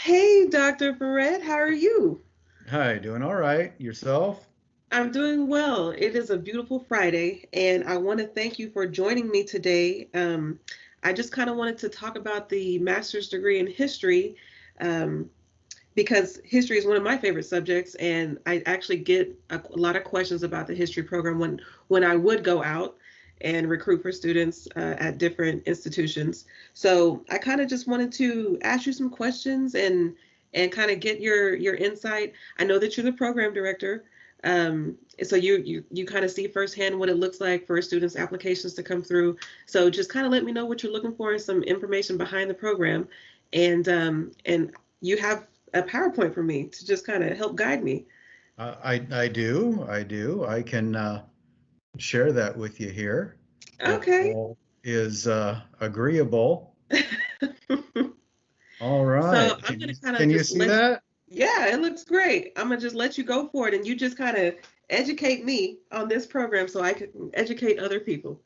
Hey, Dr. Forret, how are you? Hi, doing all right. Yourself? I'm doing well. It is a beautiful Friday, and I want to thank you for joining me today. I just kind of wanted to talk about the master's degree in history um, because history is one of my favorite subjects, and I actually get a lot of questions about the history program when I would go out and recruit for students at different institutions. So I kind of just wanted to ask you some questions and kind of get your insight. I know that you're the program director. So you kind of see firsthand what it looks like for students' applications to come through. So just kind of let me know what you're looking for and some information behind the program, and you have a PowerPoint for me to just kind of help guide me. I do. I can share that with you here, if Okay. all is agreeable. All So right. I'm Can gonna you kind of can you just see let that? yeah, it looks great. I'm gonna just let you go for it, and you just kind of educate me on this program so I can educate other people.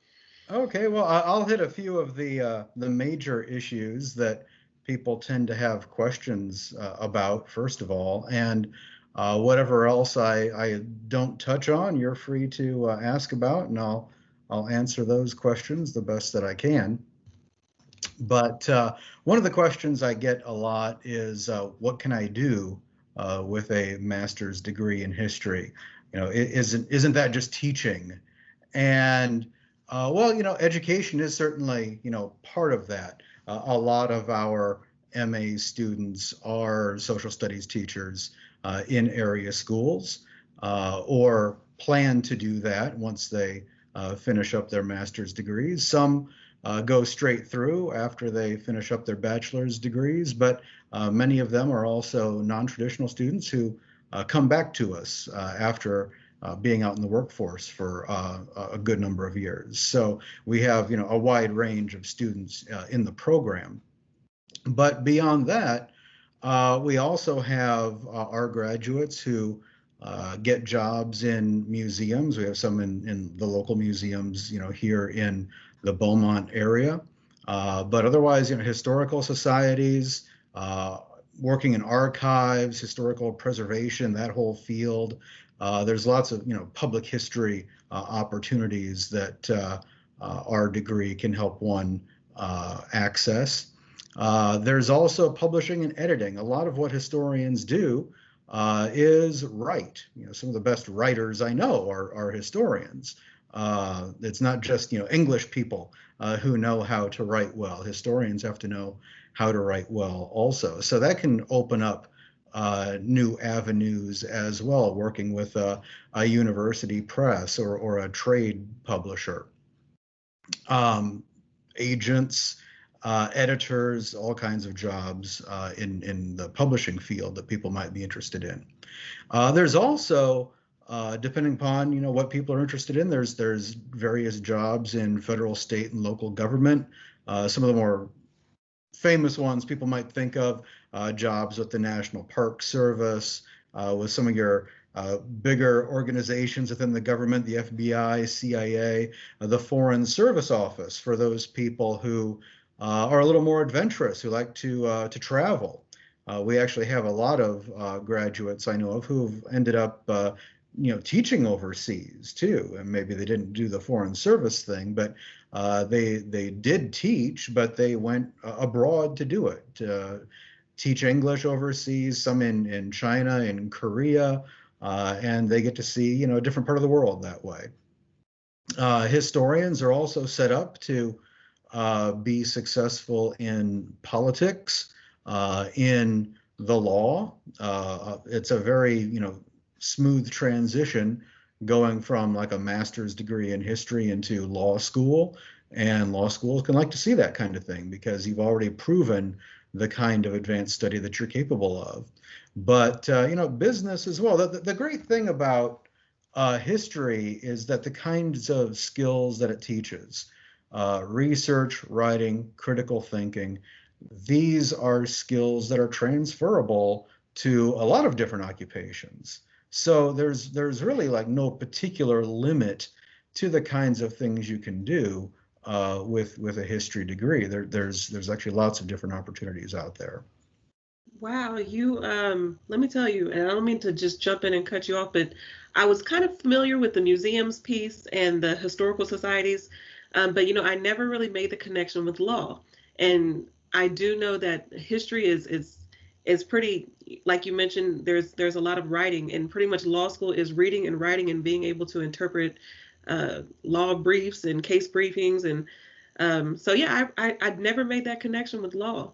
Okay. Well, I'll hit a few of the major issues that people tend to have questions about, first of all, and whatever else I don't touch on, you're free to ask about, and I'll answer those questions the best that I can. But one of the questions I get a lot is, what can I do with a master's degree in history? Isn't that just teaching? And well, education is certainly part of that. A lot of our MA students are social studies teachers in area schools, or plan to do that once they finish up their master's degrees. Some go straight through after they finish up their bachelor's degrees, but many of them are also non-traditional students who come back to us after being out in the workforce for a good number of years. So we have, a wide range of students in the program. But beyond that, we also have our graduates who get jobs in museums. We have some in the local museums, here in the Beaumont area. But otherwise, historical societies, uh, working in archives, historical preservation, that whole field. There's lots of, public history opportunities that our degree can help one access. There's also publishing and editing. A lot of what historians do is write. Some of the best writers I know are historians. It's not just English people who know how to write well. Historians have to know how to write well also. So that can open up new avenues as well, working with a university press or a trade publisher. Um, Agents, editors, all kinds of jobs in the publishing field that people might be interested in. There's also, depending upon what people are interested in, there's various jobs in federal, state, and local government. Some of the more famous ones people might think of, jobs with the National Park Service, with some of your bigger organizations within the government, the FBI, CIA, the Foreign Service Office for those people who are a little more adventurous, who like to travel. We actually have a lot of graduates I know of who've ended up teaching overseas too, and maybe they didn't do the foreign service thing, but they did teach, but they went abroad to do it, to teach English overseas, some in China, in Korea, and they get to see a different part of the world that way. Historians are also set up to be successful in politics, in the law. It's a very, smooth transition going from like a master's degree in history into law school. And law schools can like to see that kind of thing because you've already proven the kind of advanced study that you're capable of. But, business as well. The great thing about history is that the kinds of skills that it teaches, research, writing, critical thinking, these are skills that are transferable to a lot of different occupations. So there's really like no particular limit to the kinds of things you can do with a history degree. There's actually lots of different opportunities out there. Wow, let me tell you, and I don't mean to just jump in and cut you off, but I was kind of familiar with the museums piece and the historical societies, but I never really made the connection with law. And I do know that history is pretty, like you mentioned, there's a lot of writing, and pretty much law school is reading and writing and being able to interpret law briefs and case briefings, and so yeah, I've never made that connection with law.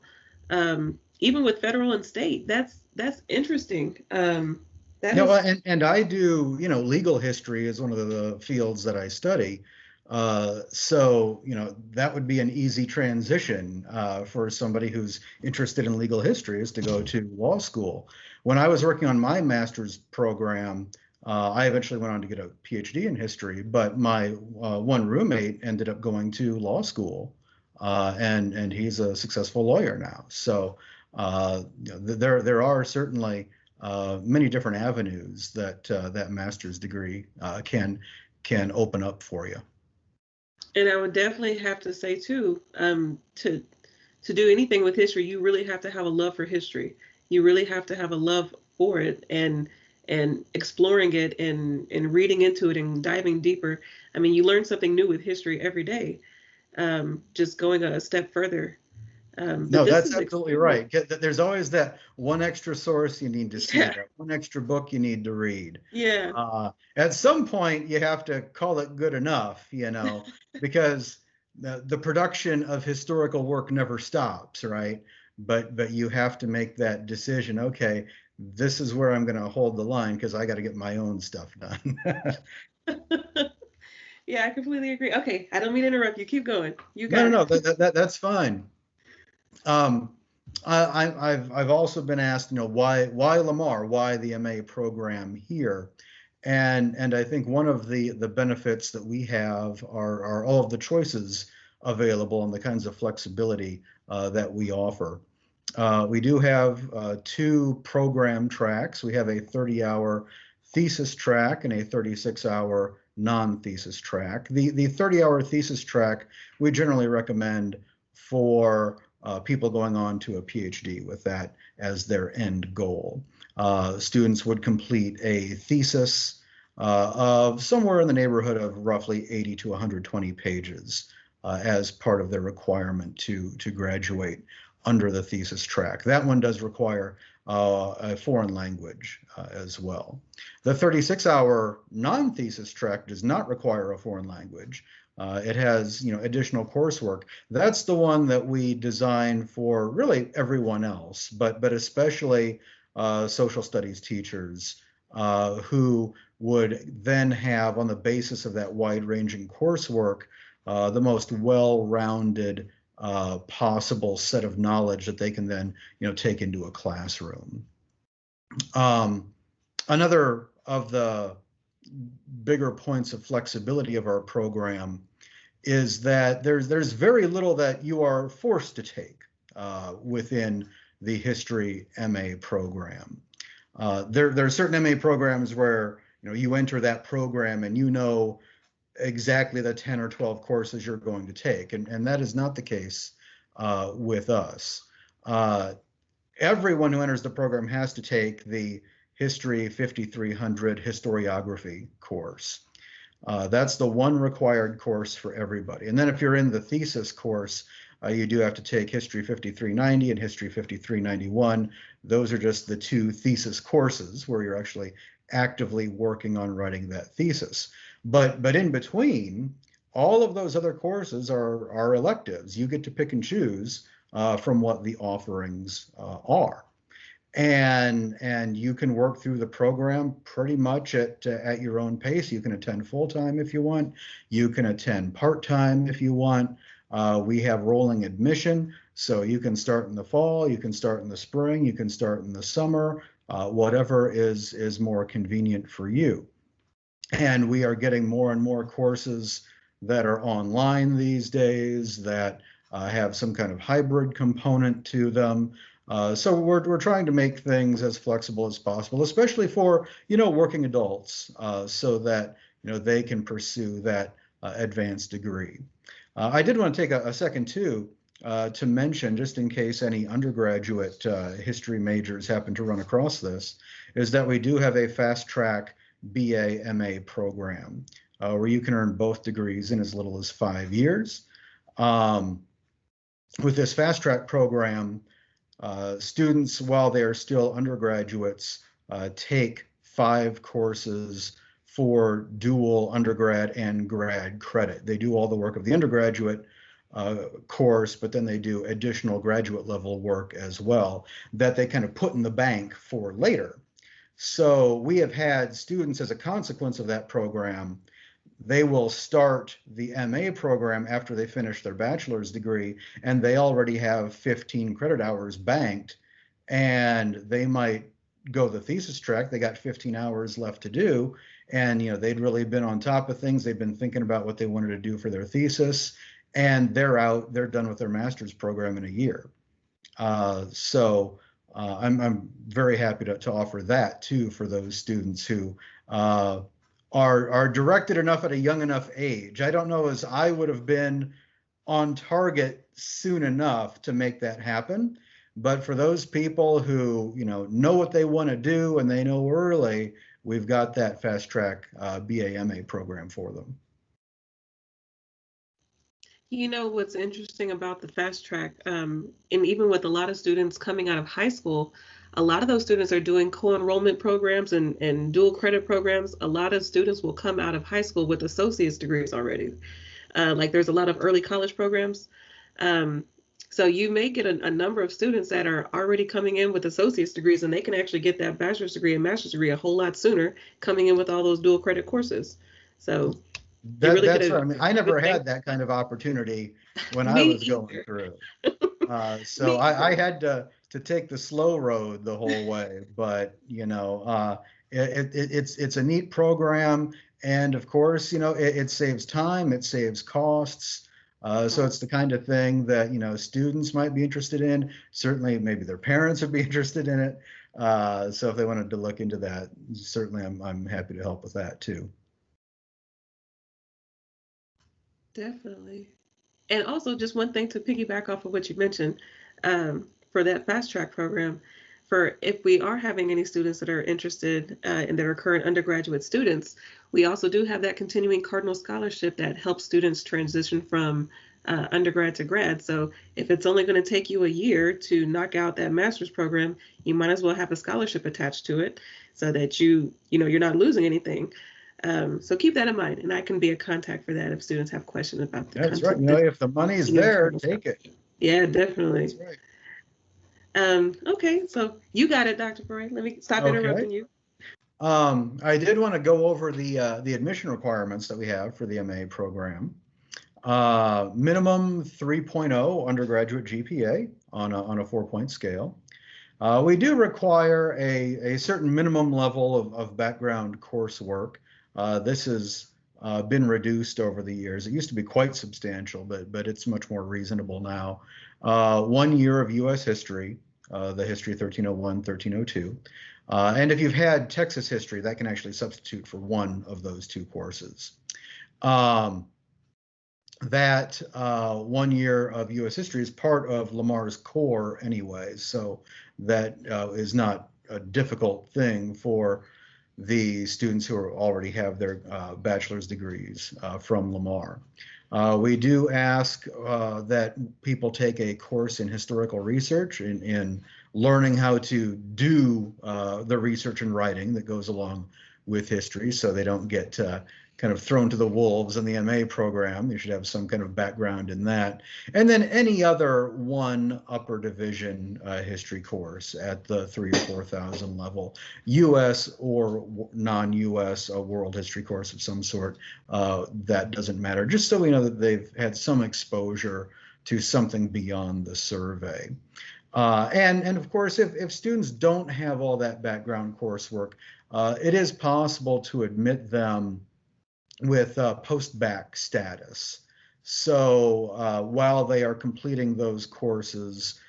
Even with federal and state. That's interesting. That Yeah, well, is, and I do, legal history is one of the fields that I study. So, that would be an easy transition for somebody who's interested in legal history is to go to law school. When I was working on my master's program, I eventually went on to get a PhD in history, but my one roommate ended up going to law school, and he's a successful lawyer now. So, there are certainly many different avenues that that master's degree can open up for you. and I would definitely have to say too, to do anything with history, you really have to have a love for history. You really have to have a love for it, and exploring it, and reading into it and diving deeper. I mean, you learn something new with history every day. Just going a step further. But No, this that's is absolutely extremely, right. There's always that one extra source you need to see, yeah, that one extra book you need to read. yeah. At some point, you have to call it good enough, because the production of historical work never stops, right? But you have to make that decision. Okay, this is where I'm going to hold the line because I got to get my own stuff done. Yeah, I completely agree. Okay, I don't mean to interrupt you. Keep going. You No, no, got no, it. that's fine. Um, I've also been asked, why Lamar, why the MA program here, and I think one of the benefits that we have are all of the choices available and the kinds of flexibility that we offer. We do have two program tracks. We have a 30-hour thesis track and a 36-hour non-thesis track. The 30-hour thesis track we generally recommend for people going on to a PhD with that as their end goal. Students would complete a thesis of somewhere in the neighborhood of roughly 80 to 120 pages as part of their requirement to graduate under the thesis track. That one does require a foreign language as well. The 36-hour non-thesis track does not require a foreign language. It has, additional coursework. That's the one that we design for really everyone else, but especially social studies teachers who would then have, on the basis of that wide-ranging coursework, the most well-rounded possible set of knowledge that they can then, take into a classroom. Another of the bigger points of flexibility of our program is that there's very little that you are forced to take within the history MA program. There are certain MA programs where you enter that program and exactly the 10 or 12 courses you're going to take, and that is not the case with us. Everyone who enters the program has to take the History 5300 historiography course. That's the one required course for everybody. And then if you're in the thesis course, you do have to take History 5390 and History 5391. Those are just the two thesis courses where you're actually actively working on writing that thesis. But in between, all of those other courses are electives. You get to pick and choose from what the offerings are. And you can work through the program pretty much at your own pace. You can attend full-time if you want. You can attend part-time if you want. We have rolling admission, so you can start in the fall, you can start in the spring, you can start in the summer, whatever is more convenient for you. And we are getting more and more courses that are online these days that have some kind of hybrid component to them. So we're trying to make things as flexible as possible, especially for working adults, so that they can pursue that advanced degree. I did want to take a second too to mention, just in case any undergraduate history majors happen to run across this, is that we do have a fast track BA MA program where you can earn both degrees in as little as 5 years. With this fast track program, students, while they are still undergraduates, take 5 courses for dual undergrad and grad credit. They do all the work of the undergraduate course, but then they do additional graduate level work as well that they kind of put in the bank for later. So we have had students, as a consequence of that program, they will start the MA program after they finish their bachelor's degree, and they already have 15 credit hours banked, and they might go the thesis track. They got 15 hours left to do, and they'd really been on top of things. They've been thinking about what they wanted to do for their thesis, and they're done with their master's program in a year. So I'm very happy to offer that too for those students who are directed enough at a young enough age. I don't know as I would have been on target soon enough to make that happen, but for those people who know what they want to do and they know early, we've got that fast track BA/MA program for them. What's interesting about the fast track, and even with a lot of students coming out of high school, a lot of those students are doing co-enrollment programs and dual credit programs. A lot of students will come out of high school with associate's degrees already. Like there's a lot of early college programs. So you may get a number of students that are already coming in with associate's degrees, and they can actually get that bachelor's degree and master's degree a whole lot sooner coming in with all those dual credit courses. So that's right. I mean, I never had that kind of opportunity when I was going through. So I had to take the slow road the whole way, but it's a neat program, and of course, it saves time, it saves costs. So it's the kind of thing that students might be interested in. Certainly, maybe their parents would be interested in it. So if they wanted to look into that, certainly I'm happy to help with that too. Definitely. And also, just one thing to piggyback off of what you mentioned, for that fast track program, for if we are having any students that are interested and that are current undergraduate students, we also do have that continuing Cardinal Scholarship that helps students transition from undergrad to grad. So if it's only going to take you a year to knock out that master's program, you might as well have a scholarship attached to it so that you're not losing anything. So keep that in mind, and I can be a contact for that if students have questions about the That's content. right. If the money's there, take it. Yeah, definitely. That's right. Okay, so you got it, Dr. Forret. Let me stop interrupting you. I did want to go over the admission requirements that we have for the MA program. Minimum 3.0 undergraduate GPA on a 4-point scale. We do require a certain minimum level of background coursework. This has been reduced over the years. It used to be quite substantial, but it's much more reasonable now. 1 year of U.S. history, the history 1301, 1302. And if you've had Texas history, that can actually substitute for one of those 2 courses. That 1 year of U.S. history is part of Lamar's core anyway, so that is not a difficult thing for the students who already have their bachelor's degrees from Lamar. We do ask that people take a course in historical research, in learning how to do the research and writing that goes along with history, so they don't get kind of thrown to the wolves in the MA program. You should have some kind of background in that. And then any other one upper division history course at the 3,000 or 4,000 level, US or non-US, a world history course of some sort, that doesn't matter, just so we know that they've had some exposure to something beyond the survey. And of course, if students don't have all that background coursework, it is possible to admit them with post-bac status. So while they are completing those courses,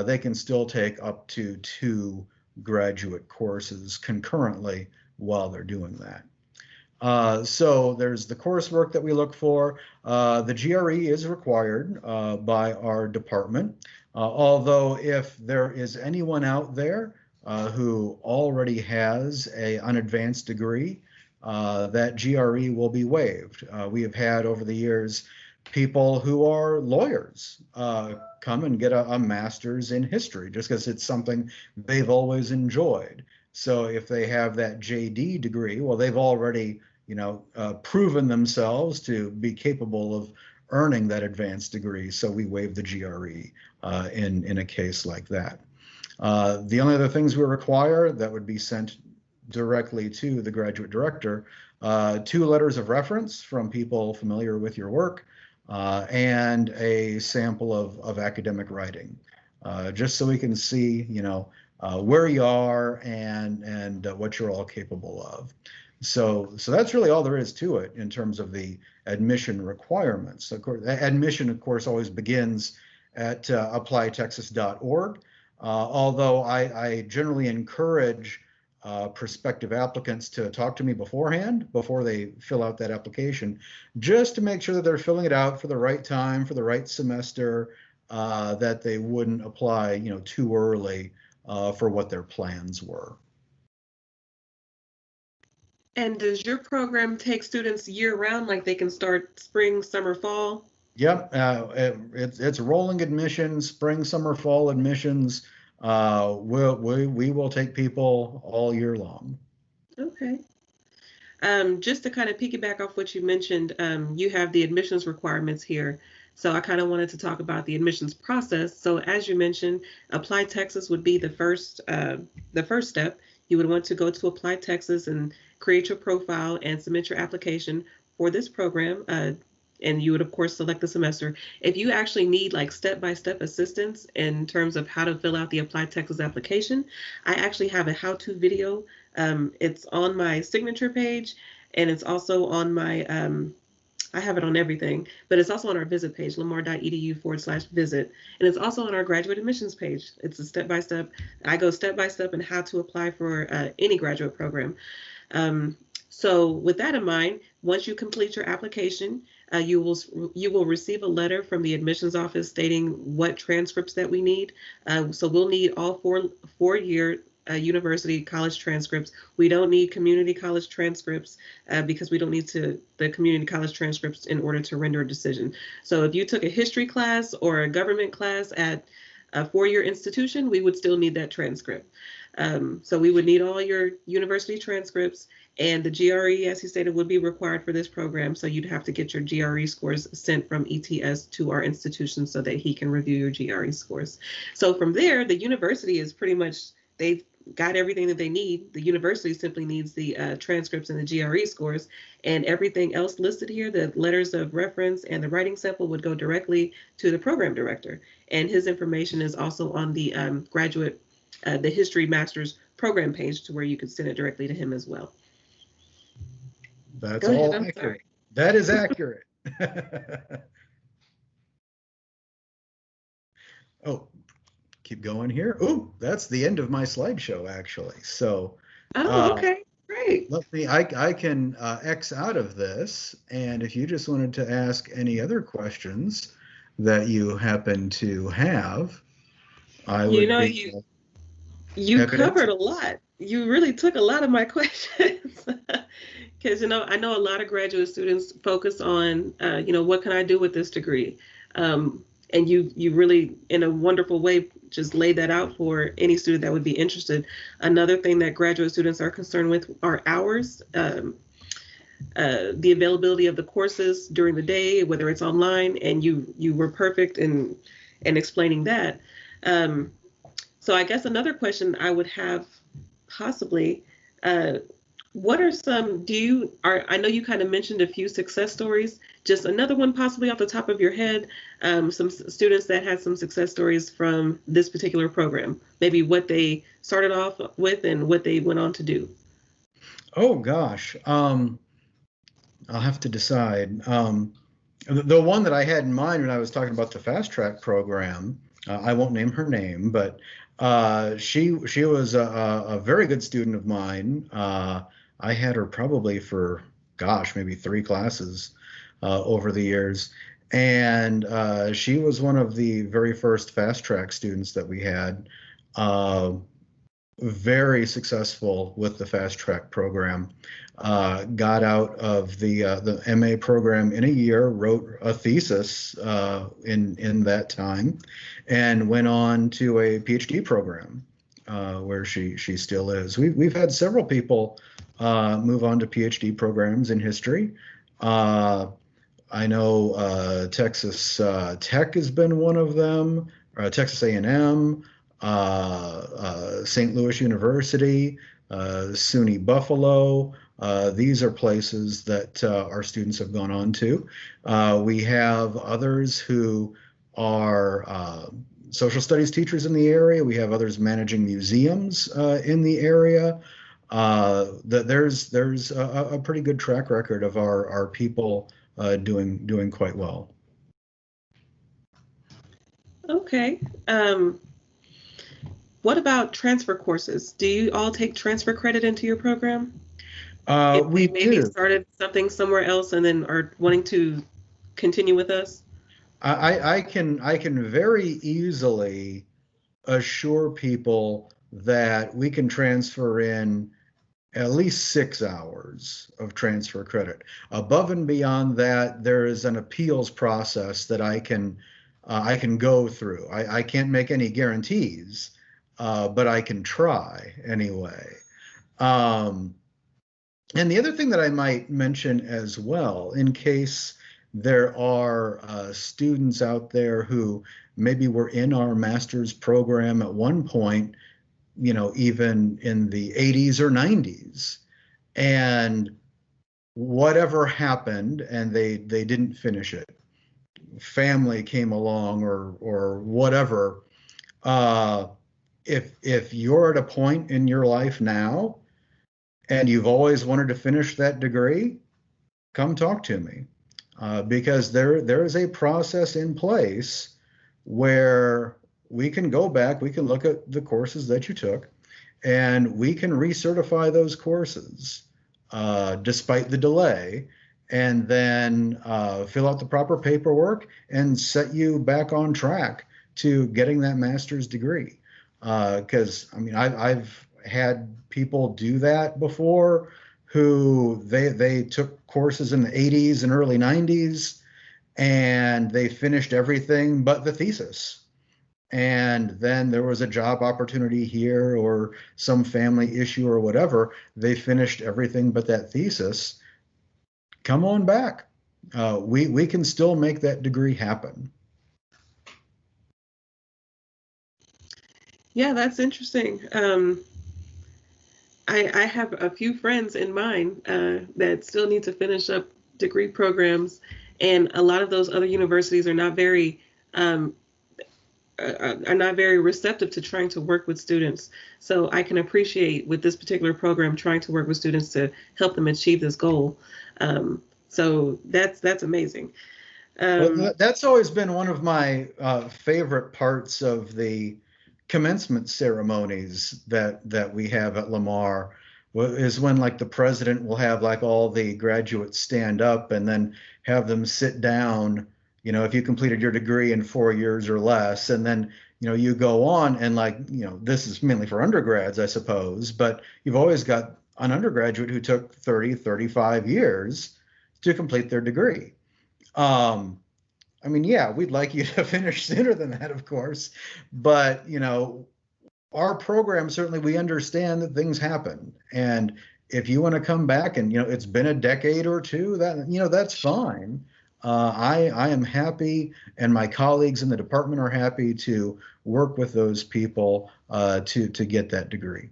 they can still take up to 2 graduate courses concurrently while they're doing that. So there's the coursework that we look for. The GRE is required by our department. Although if there is anyone out there who already has an advanced degree, that GRE will be waived. We have had over the years people who are lawyers come and get a master's in history just because it's something they've always enjoyed. So if they have that JD degree, well, they've already proven themselves to be capable of earning that advanced degree. So we waive the GRE in a case like that. The only other things we require that would be sent directly to the graduate director, 2 letters of reference from people familiar with your work, and a sample of academic writing, just so we can see, where you are and what you're all capable of. So that's really all there is to it in terms of the admission requirements. Of course, admission, of course, always begins at applytexas.org. Although I generally encourage prospective applicants to talk to me beforehand, before they fill out that application, just to make sure that they're filling it out for the right time, for the right semester, that they wouldn't apply, too early for what their plans were. And does your program take students year round, like they can start spring, summer, fall? Yep, it's rolling admissions, spring, summer, fall admissions. We will take people all year long. Okay. Just to kind of piggyback off what you mentioned, you have the admissions requirements here. So I kind of wanted to talk about the admissions process. So as you mentioned, Apply Texas would be the first step. You would want to go to Apply Texas and create your profile and submit your application for this program. And you would, of course, select the semester. If you actually need like step-by-step assistance in terms of how to fill out the Apply Texas application, I actually have a how-to video. It's on my signature page, and it's also on my, I have it on everything, but it's also on our visit page, lamar.edu/visit. And it's also on our graduate admissions page. It's a step-by-step. I go step-by-step in how to apply for any graduate program. So with that in mind, once you complete your application, you will receive a letter from the admissions office stating what transcripts that we need. So we'll need all four-year university college transcripts. We don't need community college transcripts because we don't need the community college transcripts in order to render a decision. So if you took a history class or a government class at a 4-year institution, we would still need that transcript. So we would need all your university transcripts, and the GRE, as he stated, would be required for this program. So you'd have to get your GRE scores sent from ETS to our institution so that he can review your GRE scores. So from there, the university is pretty much, they've got everything that they need. The university simply needs the transcripts and the GRE scores, and everything else listed here, the letters of reference and the writing sample, would go directly to the program director. And his information is also on the the History Master's program page, to where you could send it directly to him as well. That's all accurate. That is accurate. Oh, keep going here. Oh, that's the end of my slideshow, actually. So, okay, great. I can X out of this, and if you just wanted to ask any other questions that you happen to have, I would be. You covered a lot. You really took a lot of my questions. Because, I know a lot of graduate students focus on, what can I do with this degree? And you really, in a wonderful way, just laid that out for any student that would be interested. Another thing that graduate students are concerned with are hours, the availability of the courses during the day, whether it's online, and you were perfect in explaining that. So I guess another question I would have possibly, what are some, I know you kind of mentioned a few success stories, just another one possibly off the top of your head, some students that had some success stories from this particular program, maybe what they started off with and what they went on to do. Oh gosh, I'll have to decide. The one that I had in mind when I was talking about the fast track program, I won't name her name, but she was a very good student of mine. I had her probably for gosh, maybe 3 classes over the years. And she was one of the very first fast track students that we had. Uh, very successful with the fast track program. Got out of the MA program in a year, wrote a thesis in that time, and went on to a PhD program where she still is. We've had several people move on to PhD programs in history. I know Texas Tech has been one of them, Texas A&M, St. Louis University, SUNY Buffalo. These are places that our students have gone on to. We have others who are social studies teachers in the area. We have others managing museums in the area. There's a pretty good track record of our people doing quite well. Okay. What about transfer courses? Do you all take transfer credit into your program? If We they maybe do. started something somewhere else and then are wanting to continue with us? I can very easily assure people that we can transfer in at least 6 hours of transfer credit. Above and beyond that, there is an appeals process that I can go through. I can't make any guarantees, but I can try anyway. Um, and the other thing that I might mention as well, in case there are students out there who maybe were in our master's program at one point, even in the 80s or 90s, and whatever happened and they didn't finish it. Family came along or whatever. Uh, if you're at a point in your life now and you've always wanted to finish that degree, come talk to me because there is a process in place where we can go back, we can look at the courses that you took, and we can recertify those courses despite the delay, and then fill out the proper paperwork and set you back on track to getting that master's degree. Because I mean, I've had people do that before who they took courses in the 80s and early 90s and they finished everything but the thesis. And then there was a job opportunity here or some family issue or whatever. They finished everything but that thesis. Come on back. We can still make that degree happen. Yeah, that's interesting. I have a few friends in mind that still need to finish up degree programs, and a lot of those other universities um, are not very receptive to trying to work with students. So I can appreciate with this particular program trying to work with students to help them achieve this goal. So that's amazing. Well, that's always been one of my favorite parts of the commencement ceremonies that we have at Lamar, is when like the president will have like all the graduates stand up and then have them sit down, if you completed your degree in 4 years or less, and then you go on and like, this is mainly for undergrads, I suppose, but you've always got an undergraduate who took 30, 35 years to complete their degree. Um, I mean, yeah, we'd like you to finish sooner than that, of course, but our program, certainly we understand that things happen. And if you want to come back and it's been a decade or two, that's fine. I am happy, and my colleagues in the department are happy to work with those people to get that degree.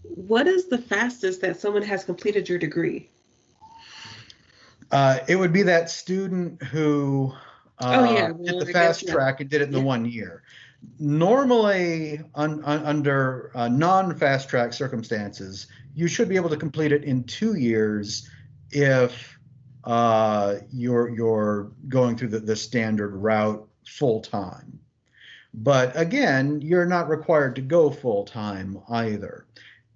What is the fastest that someone has completed your degree? It would be that student who Oh yeah, did well the I guess fast yeah, track and did it in the yeah. 1 year. Normally, under non-fast track circumstances, you should be able to complete it in 2 years if you're going through the standard route full time. But again, you're not required to go full time either.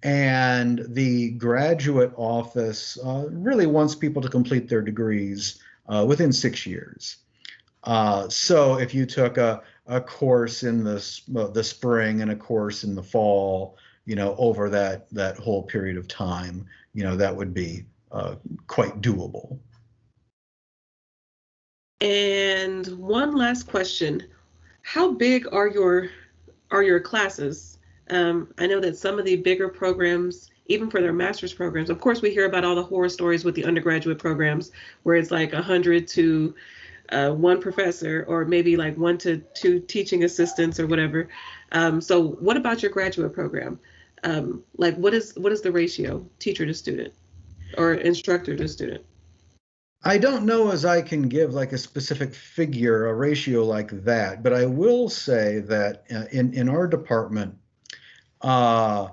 And the graduate office really wants people to complete their degrees within 6 years. So if you took a course in the spring and a course in the fall, over that whole period of time, that would be quite doable. And one last question. How big are your classes? I know that some of the bigger programs, even for their master's programs, of course, we hear about all the horror stories with the undergraduate programs where it's like 100 to one professor, or maybe like 1 to 2 teaching assistants or whatever. So what about your graduate program? Like what is the ratio, teacher to student or instructor to student? I don't know as I can give like a specific figure, a ratio like that, but I will say that in our department, uh,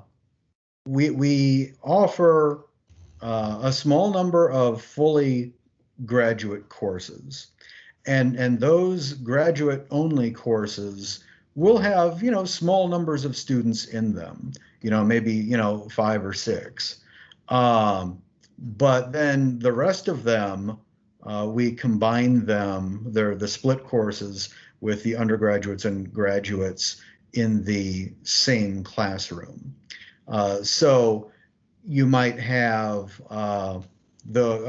we offer a small number of fully graduate courses, and those graduate only courses will have small numbers of students in them, maybe 5 or 6. But then the rest of them, we combine them, they're the split courses with the undergraduates and graduates in the same classroom. So you might have a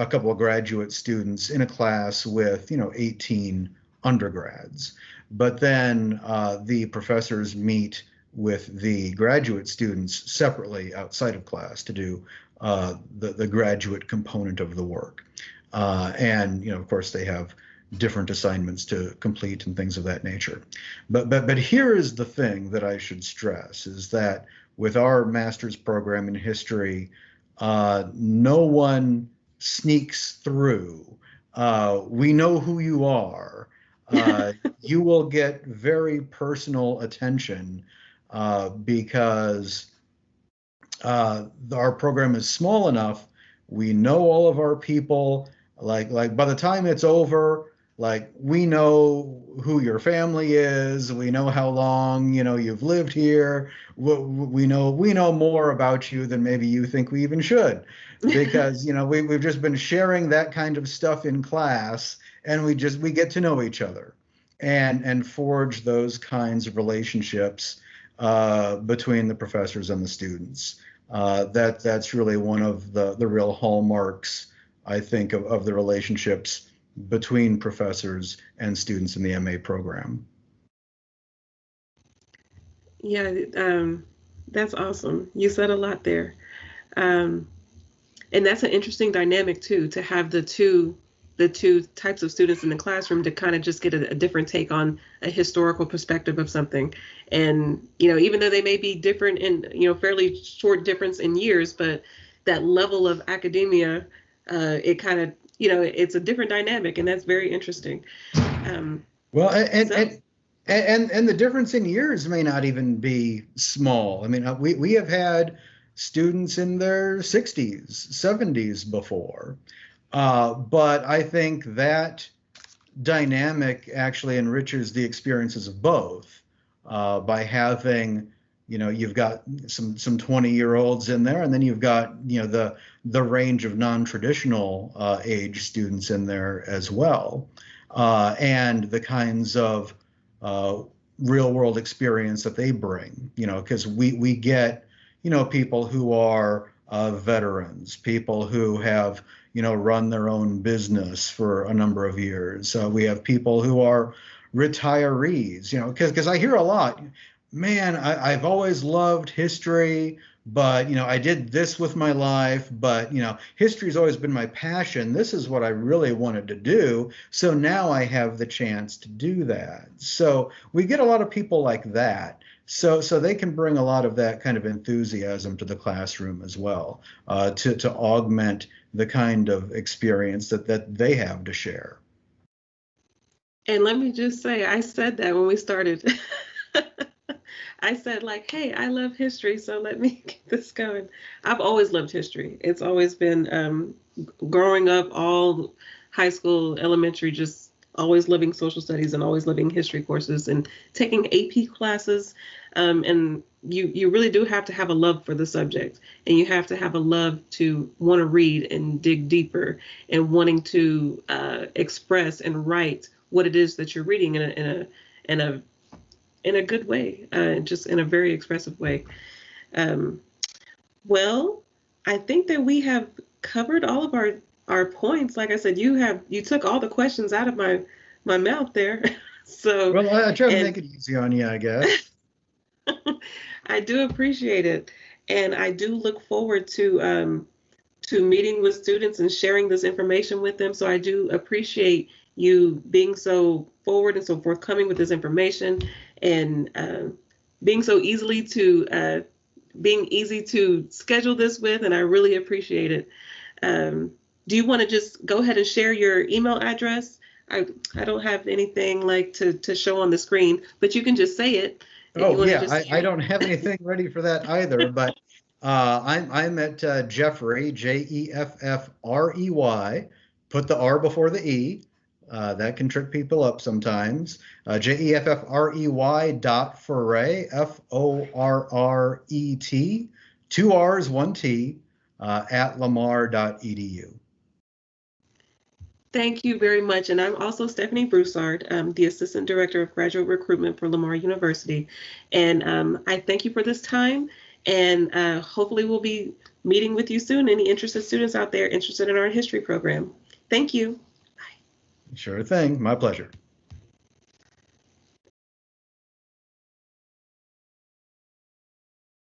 couple of graduate students in a class with 18 undergrads, but then the professors meet with the graduate students separately outside of class to do the graduate component of the work. And of course, they have different assignments to complete and things of that nature. But here is the thing that I should stress is that with our master's program in history, no one sneaks through. We know who you are. You will get very personal attention because our program is small enough. We know all of our people. Like by the time it's over, like we know who your family is. We know how long you've lived here. We know more about you than maybe you think we even should, because we've just been sharing that kind of stuff in class, and we get to know each other, and forge those kinds of relationships between the professors and the students. That's really one of the real hallmarks, I think, of the relationships between professors and students in the MA program. Yeah, that's awesome. You said a lot there. Um, and that's an interesting dynamic too, to have the two types of students in the classroom to kind of just get a different take on a historical perspective of something. And even though they may be different in fairly short difference in years, but that level of academia, it kind of it's a different dynamic, and that's very interesting. Well, So and the difference in years may not even be small. I mean, we have had students in their 60s, 70s before. But I think that dynamic actually enriches the experiences of both by having, you've got some 20-year-olds in there, and then you've got, the range of non-traditional age students in there as well, and the kinds of real world experience that they bring, because we get, people who are veterans, people who have run their own business for a number of years. We have people who are retirees, because I hear a lot, man, I've always loved history, but I did this with my life, but history's always been my passion. This is what I really wanted to do. So now I have the chance to do that. So we get a lot of people like that. So they can bring a lot of that kind of enthusiasm to the classroom as well, to augment the kind of experience that they have to share. and let me just say, I said that when we started. I said, like, hey, I love history, so let me get this going. I've always loved history. It's always been growing up, all high school, elementary, just always loving social studies and always loving history courses and taking AP classes. And you really do have to have a love for the subject, and you have to have a love to want to read and dig deeper and wanting to express and write what it is that you're reading in a in a good way, just in a very expressive way. Um, well, I think that we have covered all of our points. Like I said, you took all the questions out of my mouth there. So, Well, I try to and make it easy on you, I guess. I do appreciate it, and I do look forward to meeting with students and sharing this information with them. So I do appreciate you being so forward and so forthcoming with this information, and being so being easy to schedule this with, and I really appreciate it. Do you want to just go ahead and share your email address? I don't have anything like to show on the screen, but you can just say it if you Oh want to yeah, just. I don't have anything ready for that either, but I'm at Jeffrey, Jeffrey. Put the R before the E. That can trick people up sometimes. Jeffrey dot Forret, Forret, two R's, one T, at lamar.edu. Thank you very much. And I'm also Stephanie Broussard, the Assistant Director of Graduate Recruitment for Lamar University. And I thank you for this time. And hopefully we'll be meeting with you soon. Any interested students out there interested in our history program. Thank you. Sure thing. My pleasure.